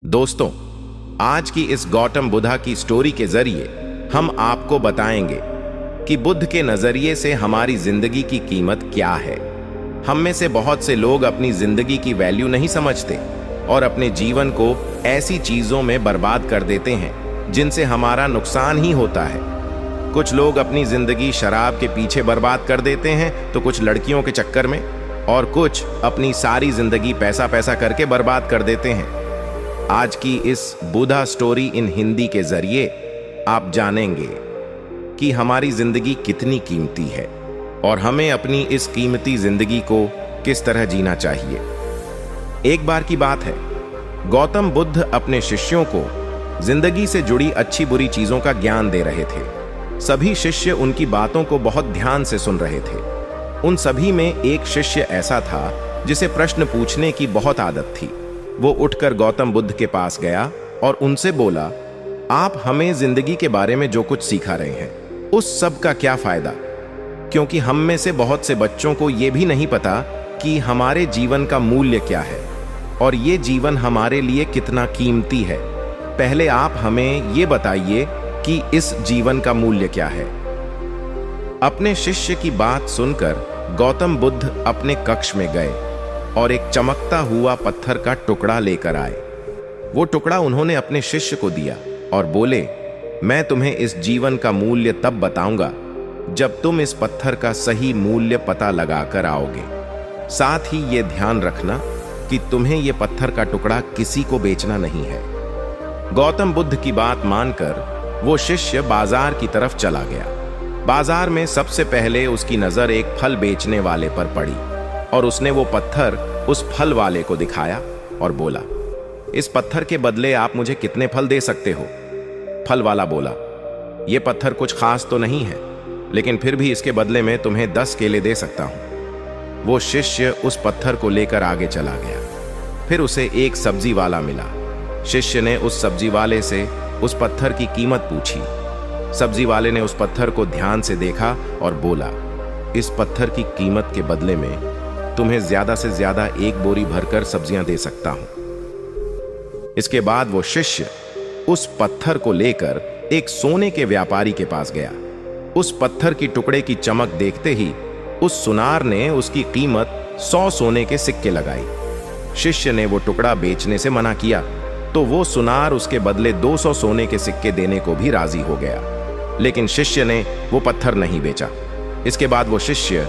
दोस्तों, आज की इस गौतम बुद्धा की स्टोरी के जरिए हम आपको बताएंगे कि बुद्ध के नजरिए से हमारी जिंदगी की कीमत क्या है। हम में से बहुत से लोग अपनी जिंदगी की वैल्यू नहीं समझते और अपने जीवन को ऐसी चीजों में बर्बाद कर देते हैं जिनसे हमारा नुकसान ही होता है। कुछ लोग अपनी जिंदगी शराब के पीछे बर्बाद कर देते हैं, तो कुछ लड़कियों के चक्कर में, और कुछ अपनी सारी जिंदगी पैसा पैसा करके बर्बाद कर देते हैं। आज की इस बुद्धा स्टोरी इन हिंदी के जरिए आप जानेंगे कि हमारी जिंदगी कितनी कीमती है और हमें अपनी इस कीमती जिंदगी को किस तरह जीना चाहिए। एक बार की बात है, गौतम बुद्ध अपने शिष्यों को जिंदगी से जुड़ी अच्छी बुरी चीजों का ज्ञान दे रहे थे। सभी शिष्य उनकी बातों को बहुत ध्यान से सुन रहे थे। उन सभी में एक शिष्य ऐसा था जिसे प्रश्न पूछने की बहुत आदत थी। वो उठकर गौतम बुद्ध के पास गया और उनसे बोला, आप हमें जिंदगी के बारे में जो कुछ सिखा रहे हैं उस सब का क्या फायदा, क्योंकि हम में से बहुत से बच्चों को ये भी नहीं पता कि हमारे जीवन का मूल्य क्या है और ये जीवन हमारे लिए कितना कीमती है। पहले आप हमें ये बताइए कि इस जीवन का मूल्य क्या है। अपने शिष्य की बात सुनकर गौतम बुद्ध अपने कक्ष में गए और एक चमकता हुआ पत्थर का टुकड़ा लेकर आए। वो टुकड़ा उन्होंने अपने शिष्य को दिया और बोले, मैं तुम्हें इस जीवन का मूल्य तब बताऊंगा जब तुम इस पत्थर का सही मूल्य पता लगाकर आओगे। साथ ही ये ध्यान रखना कि तुम्हें ये पत्थर का टुकड़ा किसी को बेचना नहीं है। गौतम बुद्ध की बात मानकर वो शिष्य बाजार की तरफ चला गया। बाजार में सबसे पहले उसकी नजर एक फल बेचने वाले पर पड़ी और उसने वो पत्थर उस फल वाले को दिखाया और बोला, इस पत्थर के बदले आप मुझे कितने फल दे सकते हो? फल वाला बोला, ये पत्थर कुछ खास तो नहीं है, लेकिन फिर भी इसके बदले में तुम्हें 10 केले दे सकता हूं। वो शिष्य उस पत्थर को लेकर आगे चला गया। फिर उसे एक सब्जी वाला मिला। शिष्य ने उस सब्जी वाले से उस पत्थर की कीमत पूछी। सब्जी वाले ने उस पत्थर को ध्यान से देखा और बोला, इस पत्थर की कीमत के बदले में तुम्हें ज्यादा से ज्यादा 1 बोरी भरकर सब्जियां दे सकता हूं। इसके बाद वो शिष्य उस पत्थर को लेकर एक सोने के व्यापारी के पास गया। उस पत्थर की टुकड़े की चमक देखते ही उस सुनार ने उसकी कीमत 100 सोने के सिक्के लगाई। शिष्य ने वो टुकड़ा बेचने से मना किया तो वो सुनार उसके बदले 200 सोने के सिक्के देने को भी राजी हो गया, लेकिन शिष्य ने वो पत्थर नहीं बेचा। इसके बाद वो शिष्य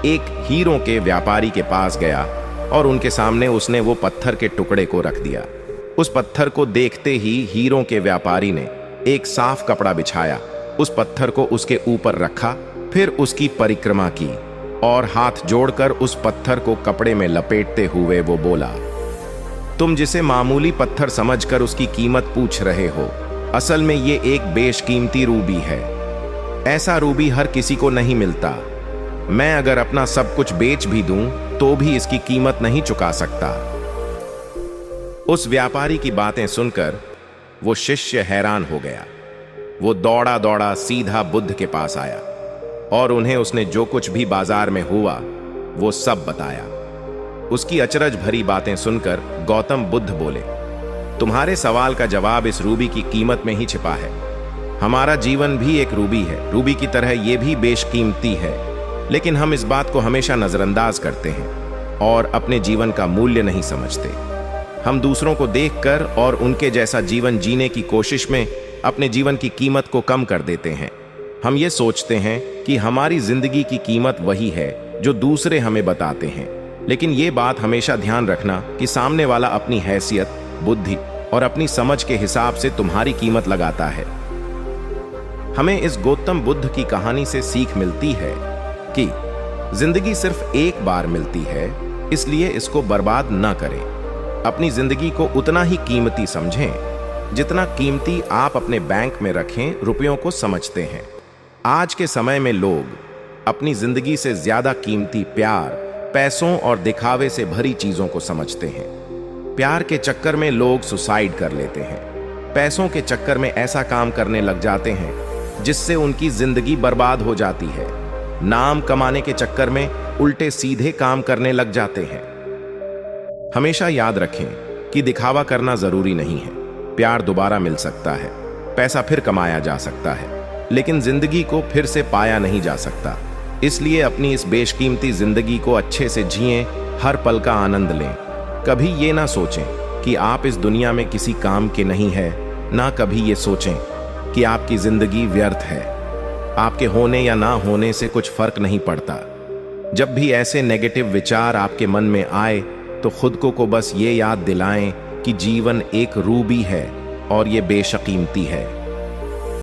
एक हीरों के व्यापारी के पास गया और उनके सामने उसने वो पत्थर के टुकड़े को रख दिया। उस पत्थर को देखते ही हीरों के व्यापारी ने एक साफ कपड़ा बिछाया, उस पत्थर को उसके ऊपर रखा, फिर उसकी परिक्रमा की और हाथ जोड़कर उस पत्थर को कपड़े में लपेटते हुए वो बोला, तुम जिसे मामूली पत्थर समझकर उसकी कीमत पूछ रहे हो, असल में ये एक बेशकीमती रूबी है। ऐसा रूबी हर किसी को नहीं मिलता। मैं अगर अपना सब कुछ बेच भी दूं तो भी इसकी कीमत नहीं चुका सकता। उस व्यापारी की बातें सुनकर वो शिष्य हैरान हो गया। वो दौड़ा दौड़ा सीधा बुद्ध के पास आया और उन्हें उसने जो कुछ भी बाजार में हुआ वो सब बताया। उसकी अचरज भरी बातें सुनकर गौतम बुद्ध बोले, तुम्हारे सवाल का जवाब इस रूबी की कीमत में ही छिपा है। हमारा जीवन भी एक रूबी है, रूबी की तरह ये भी बेशकीमती है, लेकिन हम इस बात को हमेशा नजरअंदाज करते हैं और अपने जीवन का मूल्य नहीं समझते। हम दूसरों को देखकर और उनके जैसा जीवन जीने की कोशिश में अपने जीवन की कीमत को कम कर देते हैं। हम ये सोचते हैं कि हमारी जिंदगी की कीमत वही है जो दूसरे हमें बताते हैं, लेकिन ये बात हमेशा ध्यान रखना कि सामने वाला अपनी हैसियत, बुद्धि और अपनी समझ के हिसाब से तुम्हारी कीमत लगाता है। हमें इस गौतम बुद्ध की कहानी से सीख मिलती है कि जिंदगी सिर्फ एक बार मिलती है, इसलिए इसको बर्बाद ना करें। अपनी जिंदगी को उतना ही कीमती समझें जितना कीमती आप अपने बैंक में रखें रुपयों को समझते हैं। आज के समय में लोग अपनी जिंदगी से ज्यादा कीमती प्यार, पैसों और दिखावे से भरी चीजों को समझते हैं। प्यार के चक्कर में लोग सुसाइड कर लेते हैं। पैसों के चक्कर में ऐसा काम करने लग जाते हैं जिससे उनकी जिंदगी बर्बाद हो जाती है। नाम कमाने के चक्कर में उल्टे सीधे काम करने लग जाते हैं। हमेशा याद रखें कि दिखावा करना जरूरी नहीं है। प्यार दोबारा मिल सकता है, पैसा फिर कमाया जा सकता है, लेकिन जिंदगी को फिर से पाया नहीं जा सकता। इसलिए अपनी इस बेशकीमती जिंदगी को अच्छे से जिएं, हर पल का आनंद लें। कभी ये ना सोचें कि आप इस दुनिया में किसी काम के नहीं है, ना कभी ये सोचें कि आपकी जिंदगी व्यर्थ है। आपके होने या ना होने से कुछ फर्क नहीं पड़ता। जब भी ऐसे नेगेटिव विचार आपके मन में आए तो खुद को बस ये याद दिलाएं कि जीवन एक रूबी है और ये बेशकीमती है।